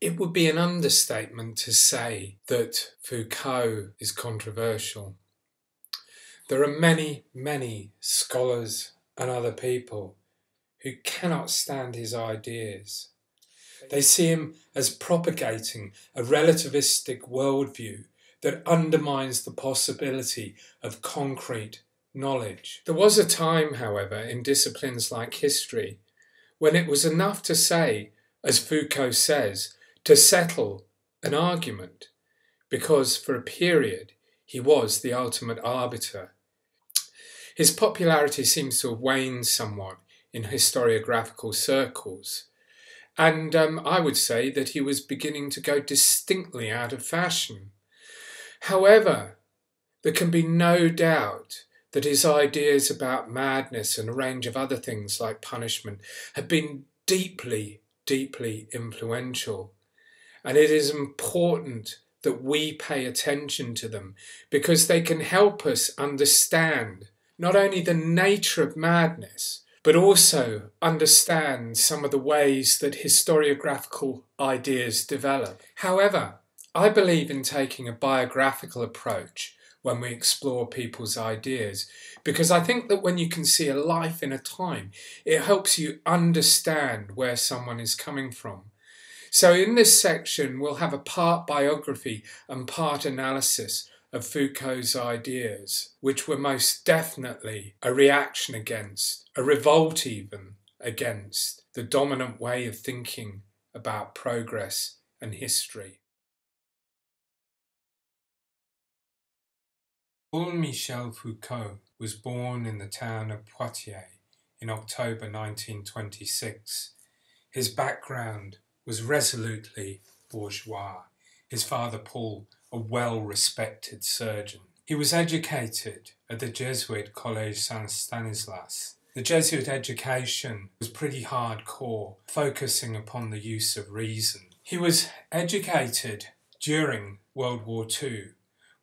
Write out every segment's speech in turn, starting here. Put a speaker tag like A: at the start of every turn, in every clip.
A: It would be an understatement to say that Foucault is controversial. There are many, many scholars and other people who cannot stand his ideas. They see him as propagating a relativistic worldview that undermines the possibility of concrete knowledge. There was a time, however, in disciplines like history, when it was enough to say, as Foucault says, to settle an argument, because for a period he was the ultimate arbiter. His popularity seems to have waned somewhat in historiographical circles, and I would say that he was beginning to go distinctly out of fashion. However, there can be no doubt that his ideas about madness and a range of other things like punishment have been deeply, deeply influential. And it is important that we pay attention to them because they can help us understand not only the nature of madness, but also understand some of the ways that historiographical ideas develop. However, I believe in taking a biographical approach when we explore people's ideas, because I think that when you can see a life in a time, it helps you understand where someone is coming from. So in this section, we'll have a part biography and part analysis of Foucault's ideas, which were most definitely a reaction against, a revolt even, against the dominant way of thinking about progress and history. Paul-Michel Foucault was born in the town of Poitiers in October 1926. His background was resolutely bourgeois, his father Paul a well-respected surgeon. He was educated at the Jesuit Collège Saint-Stanislas. The Jesuit education was pretty hardcore, focusing upon the use of reason. He was educated during World War II,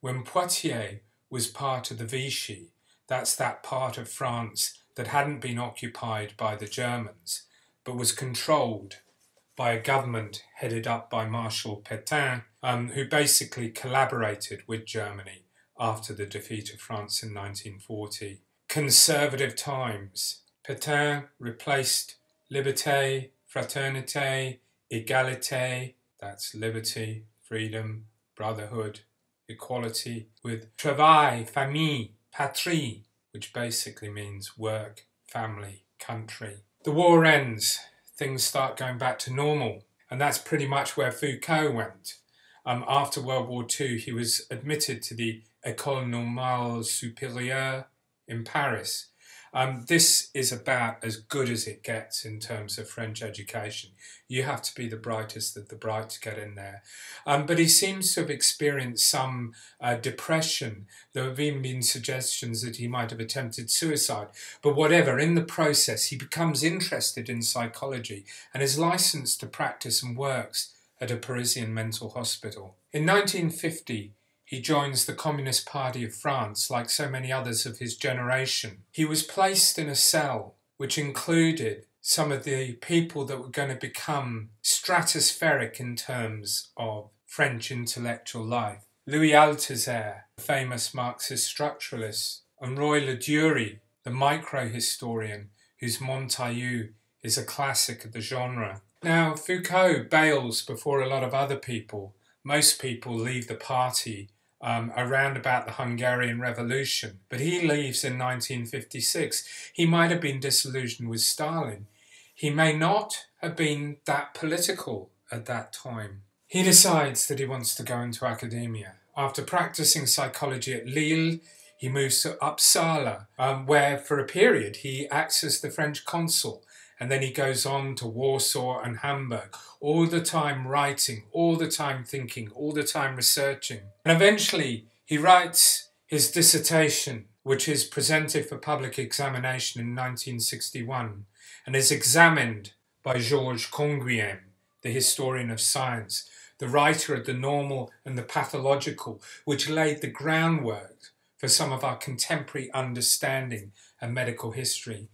A: when Poitiers was part of the Vichy. That's that part of France that hadn't been occupied by the Germans, but was controlled by a government headed up by Marshal Pétain, who basically collaborated with Germany after the defeat of France in 1940. Conservative times. Pétain replaced liberté, fraternité, égalité, that's liberty, freedom, brotherhood, equality, with travail, famille, patrie, which basically means work, family, country. The war ends. Things start going back to normal. And that's pretty much where Foucault went. After World War II, he was admitted to the École Normale Supérieure in Paris. This is about as good as it gets in terms of French education. You have to be the brightest of the bright to get in there. But he seems to have experienced some depression. There have even been suggestions that he might have attempted suicide. But whatever, in the process, he becomes interested in psychology and is licensed to practice and works at a Parisian mental hospital. In 1950, he joins the Communist Party of France, like so many others of his generation. He was placed in a cell which included some of the people that were going to become stratospheric in terms of French intellectual life. Louis Althusser, the famous Marxist structuralist, and Roy Ladurie, the micro-historian, whose Montaillou is a classic of the genre. Now, Foucault bails before a lot of other people. Most people leave the party around about the Hungarian Revolution, but he leaves in 1956. He might have been disillusioned with Stalin. He may not have been that political at that time. He decides that he wants to go into academia. After practicing psychology at Lille, he moves to Uppsala, where for a period he acts as the French consul. And then he goes on to Warsaw and Hamburg, all the time writing, all the time thinking, all the time researching. And eventually he writes his dissertation, which is presented for public examination in 1961 and is examined by Georges Canguilhem, the historian of science, the writer of the normal and the pathological, which laid the groundwork for some of our contemporary understanding of medical history.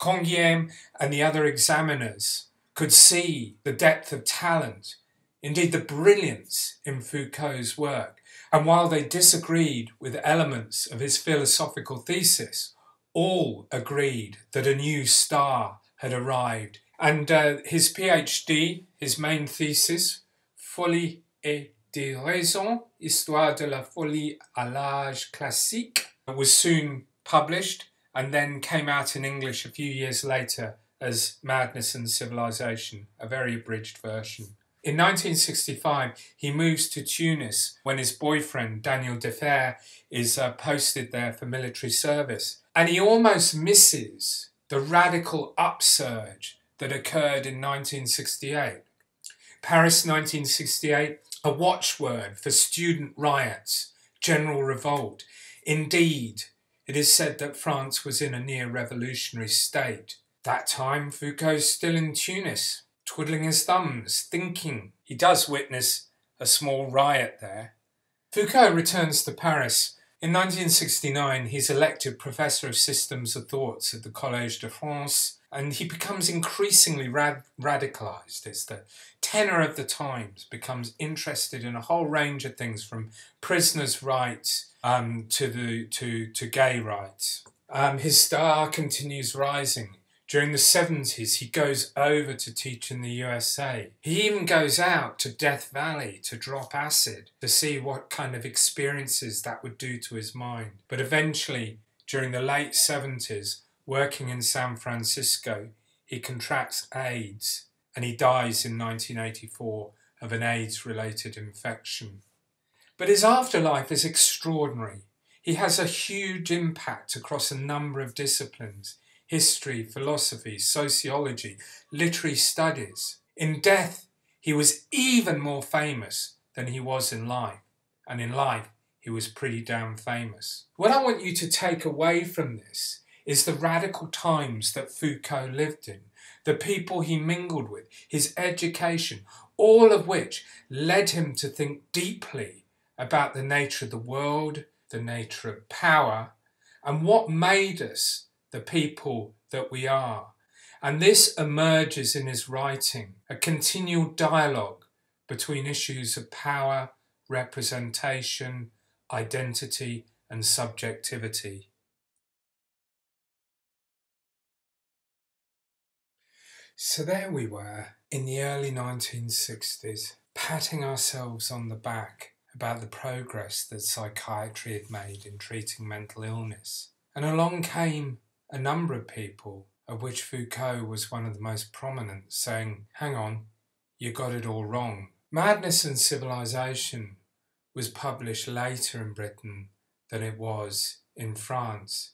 A: Canguilhem and the other examiners could see the depth of talent indeed the brilliance in Foucault's work. And while they disagreed with elements of his philosophical thesis, all agreed that a new star had arrived. And his PhD, his main thesis, Folie et des raisons, Histoire de la folie à l'âge classique, was soon published and then came out in English a few years later as Madness and Civilization, a very abridged version. In 1965, he moves to Tunis when his boyfriend, Daniel Defer, is posted there for military service. And he almost misses the radical upsurge that occurred in 1968. Paris 1968, a watchword for student riots, general revolt. Indeed, it is said that France was in a near-revolutionary state. That time, Foucault's still in Tunis, twiddling his thumbs, thinking. He does witness a small riot there. Foucault returns to Paris. In 1969, he's elected Professor of Systems of Thoughts at the Collège de France, and he becomes increasingly radicalized. It's the tenor of the times, becomes interested in a whole range of things, from prisoners' rights to gay rights. His star continues rising. During the 70s, he goes over to teach in the USA. He even goes out to Death Valley to drop acid to see what kind of experiences that would do to his mind. But eventually, during the late 70s, working in San Francisco, he contracts AIDS and he dies in 1984 of an AIDS-related infection. But his afterlife is extraordinary. He has a huge impact across a number of disciplines: history, philosophy, sociology, literary studies. In death, he was even more famous than he was in life. And in life, he was pretty damn famous. What I want you to take away from this is the radical times that Foucault lived in, the people he mingled with, his education, all of which led him to think deeply about the nature of the world, the nature of power, and what made us the people that we are. And this emerges in his writing, a continual dialogue between issues of power, representation, identity, and subjectivity. So there we were in the early 1960s, patting ourselves on the back about the progress that psychiatry had made in treating mental illness. And along came a number of people, of which Foucault was one of the most prominent, saying, hang on, you got it all wrong. Madness and Civilization was published later in Britain than it was in France,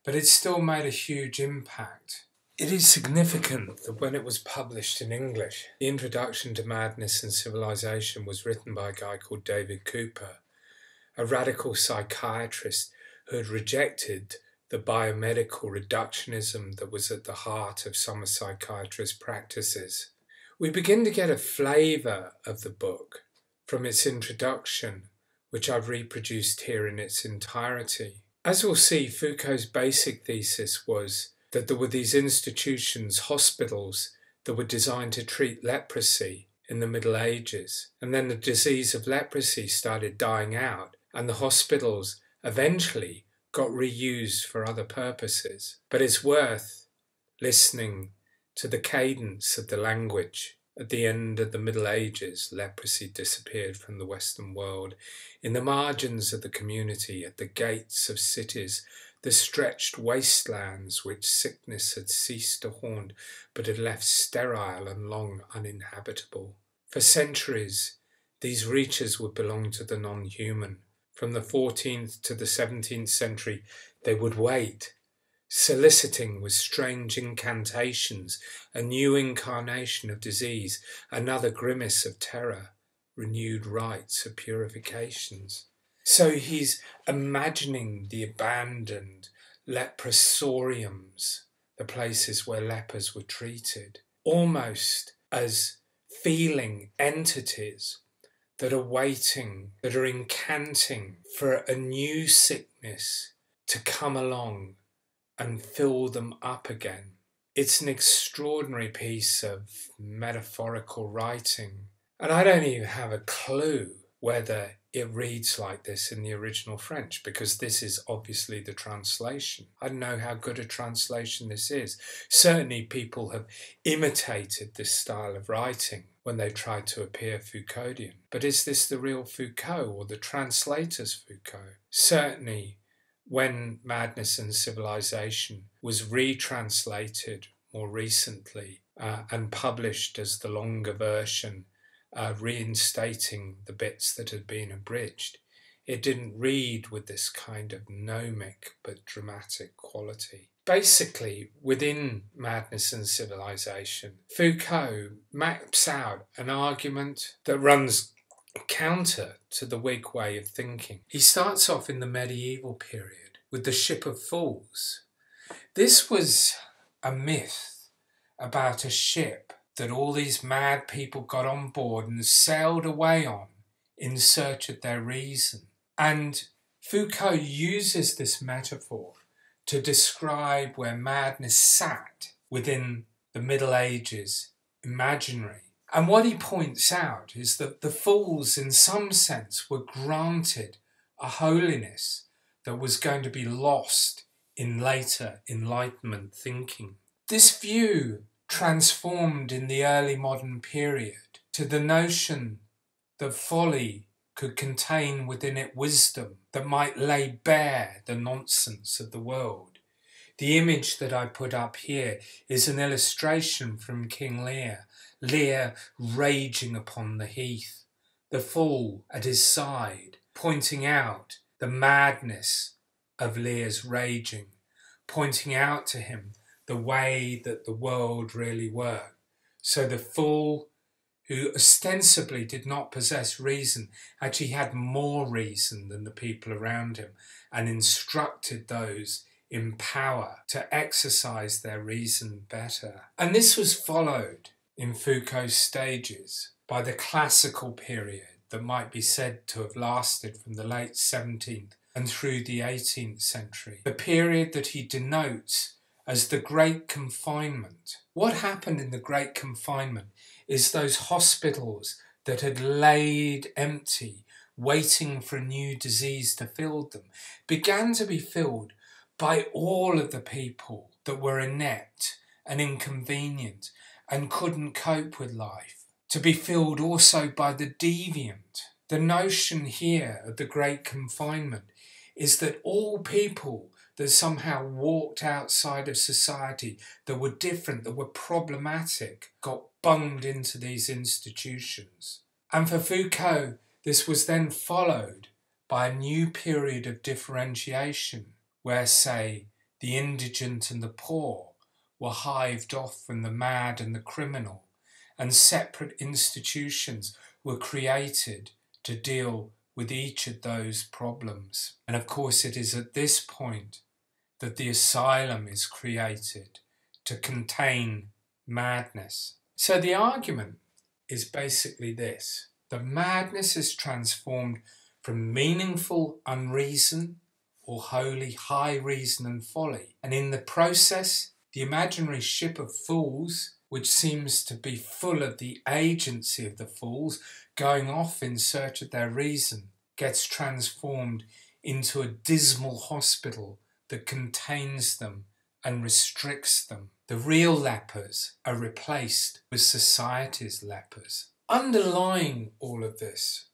A: but it still made a huge impact. It is significant that when it was published in English, the introduction to Madness and Civilization was written by a guy called David Cooper, a radical psychiatrist who had rejected the biomedical reductionism that was at the heart of some psychiatrists' practices. We begin to get a flavour of the book from its introduction, which I've reproduced here in its entirety. As we'll see, Foucault's basic thesis was that there were these institutions, hospitals, that were designed to treat leprosy in the Middle Ages. And then the disease of leprosy started dying out, and the hospitals eventually got reused for other purposes. But it's worth listening to the cadence of the language. At the end of the Middle Ages, leprosy disappeared from the Western world. In the margins of the community, at the gates of cities, the stretched wastelands which sickness had ceased to haunt, but had left sterile and long uninhabitable. For centuries, these reaches would belong to the non-human. From the 14th to the 17th century, they would wait, soliciting with strange incantations a new incarnation of disease, another grimace of terror, renewed rites of purifications. So he's imagining the abandoned leprosoriums, the places where lepers were treated, almost as feeling entities that are waiting, that are incanting for a new sickness to come along and fill them up again. It's an extraordinary piece of metaphorical writing, And I don't even have a clue whether it reads like this in the original French, because this is obviously the translation. I don't know how good a translation this is. Certainly people have imitated this style of writing when they tried to appear Foucauldian. But is this the real Foucault or the translator's Foucault? Certainly when Madness and Civilization was retranslated more recently and published as the longer version, reinstating the bits that had been abridged, it didn't read with this kind of gnomic but dramatic quality. Basically, within Madness and Civilization, Foucault maps out an argument that runs counter to the Whig way of thinking. He starts off in the medieval period with the Ship of Fools. This was a myth about a ship that all these mad people got on board and sailed away on in search of their reason. And Foucault uses this metaphor to describe where madness sat within the Middle Ages imaginary. And what he points out is that the fools, in some sense, were granted a holiness that was going to be lost in later Enlightenment thinking. This view transformed in the early modern period to the notion that folly could contain within it wisdom that might lay bare the nonsense of the world. The image that I put up here is an illustration from King Lear, Lear raging upon the heath, the fool at his side, pointing out the madness of Lear's raging, pointing out to him the way that the world really worked. So the fool, who ostensibly did not possess reason, actually had more reason than the people around him and instructed those in power to exercise their reason better. And this was followed in Foucault's stages by the classical period that might be said to have lasted from the late 17th and through the 18th century, the period that he denotes as the Great Confinement. What happened in the Great Confinement is those hospitals that had laid empty, waiting for a new disease to fill them, began to be filled by all of the people that were inept and inconvenient and couldn't cope with life, to be filled also by the deviant. The notion here of the Great Confinement is that all people that somehow walked outside of society, that were different, that were problematic, got bunged into these institutions. And for Foucault, this was then followed by a new period of differentiation, where, say, the indigent and the poor were hived off from the mad and the criminal, and separate institutions were created to deal with each of those problems. And of course, it is at this point that the asylum is created to contain madness. So the argument is basically this: the madness is transformed from meaningful unreason or holy high reason and folly. And in the process, the imaginary ship of fools, which seems to be full of the agency of the fools going off in search of their reason, gets transformed into a dismal hospital that contains them and restricts them. The real lepers are replaced with society's lepers. Underlying all of this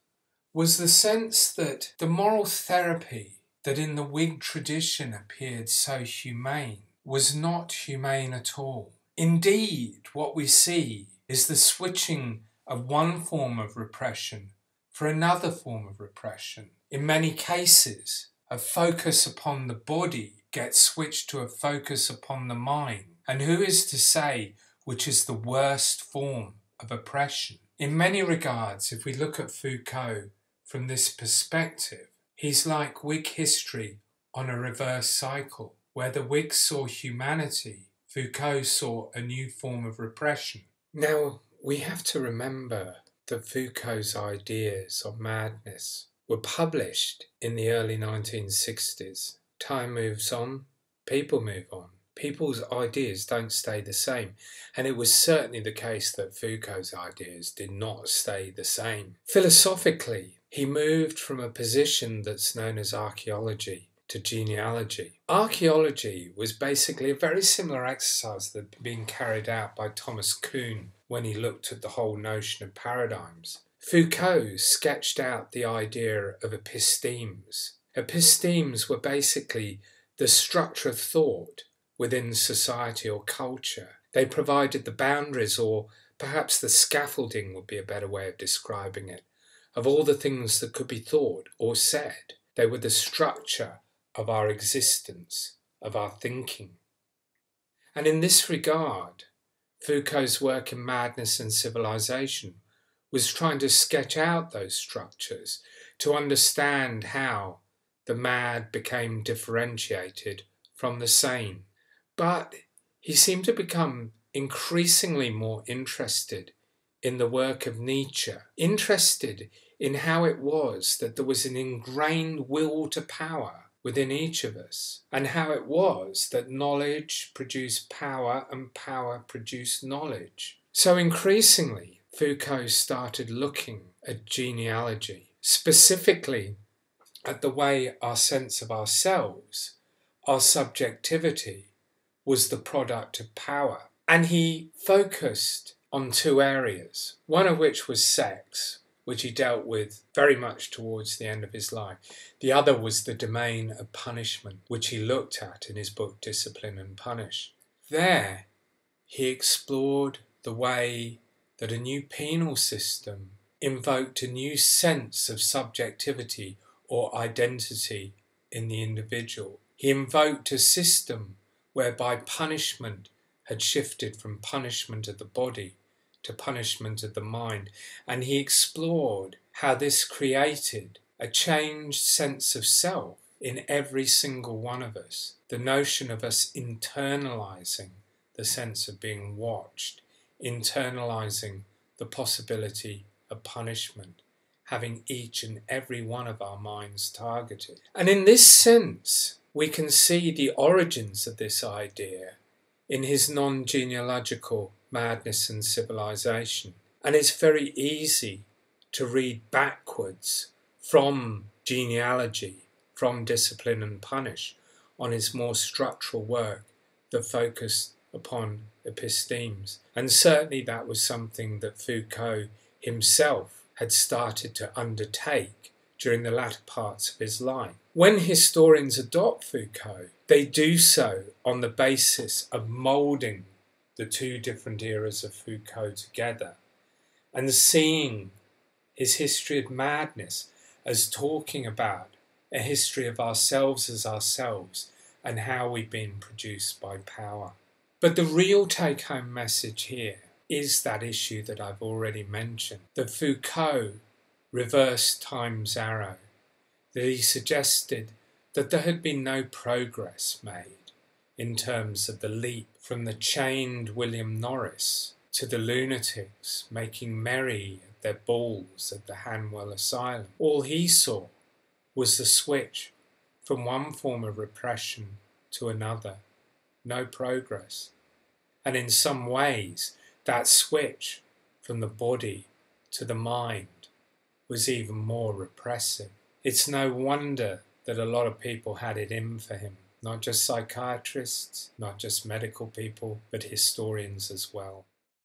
A: was the sense that the moral therapy that in the Whig tradition appeared so humane was not humane at all. Indeed, what we see is the switching of one form of repression for another form of repression. In many cases, a focus upon the body gets switched to a focus upon the mind. And who is to say which is the worst form of oppression? In many regards, if we look at Foucault from this perspective, he's like Whig history on a reverse cycle, where the Whigs saw humanity, Foucault saw a new form of repression. Now, we have to remember that Foucault's ideas on madness were published in the early 1960s. Time moves on, people move on. people's ideas don't stay the same, and it was certainly the case that Foucault's ideas did not stay the same. Philosophically, he moved from a position that's known as archaeology to genealogy. Archaeology was basically a very similar exercise that had been carried out by Thomas Kuhn when he looked at the whole notion of paradigms. Foucault sketched out the idea of epistemes. Epistemes were basically the structure of thought within society or culture. They provided the boundaries, or perhaps the scaffolding would be a better way of describing it, of all the things that could be thought or said. They were the structure of our existence, of our thinking. And in this regard, Foucault's work in Madness and Civilization was trying to sketch out those structures to understand how the mad became differentiated from the sane. But he seemed to become increasingly more interested in the work of Nietzsche, interested in how it was that there was an ingrained will to power within each of us, and how it was that knowledge produced power and power produced knowledge. So increasingly, Foucault started looking at genealogy, specifically at the way our sense of ourselves, our subjectivity, was the product of power. And he focused on two areas, one of which was sex, which he dealt with very much towards the end of his life. The other was the domain of punishment, which he looked at in his book Discipline and Punish. There, he explored the way that a new penal system invoked a new sense of subjectivity or identity in the individual. He invoked a system whereby punishment had shifted from punishment of the body to punishment of the mind, and he explored how this created a changed sense of self in every single one of us, the notion of us internalizing the sense of being watched, internalizing the possibility of punishment, having each and every one of our minds targeted. And in this sense, we can see the origins of this idea in his non-genealogical Madness and Civilization. And it's very easy to read backwards from genealogy, from Discipline and Punish, on his more structural work that focused upon epistemes. And certainly that was something that Foucault himself had started to undertake during the latter parts of his life. When historians adopt Foucault, they do so on the basis of moulding the two different eras of Foucault together and seeing his history of madness as talking about a history of ourselves as ourselves and how we've been produced by power. But the real take-home message here is that issue that I've already mentioned, that Foucault reversed time's arrow, that he suggested that there had been no progress made in terms of the leap from the chained William Norris to the lunatics making merry at their balls at the Hanwell Asylum. All he saw was the switch from one form of repression to another, no progress. And in some ways, that switch from the body to the mind was even more repressive. It's no wonder that a lot of people had it in for him, not just psychiatrists, not just medical people, but historians as well.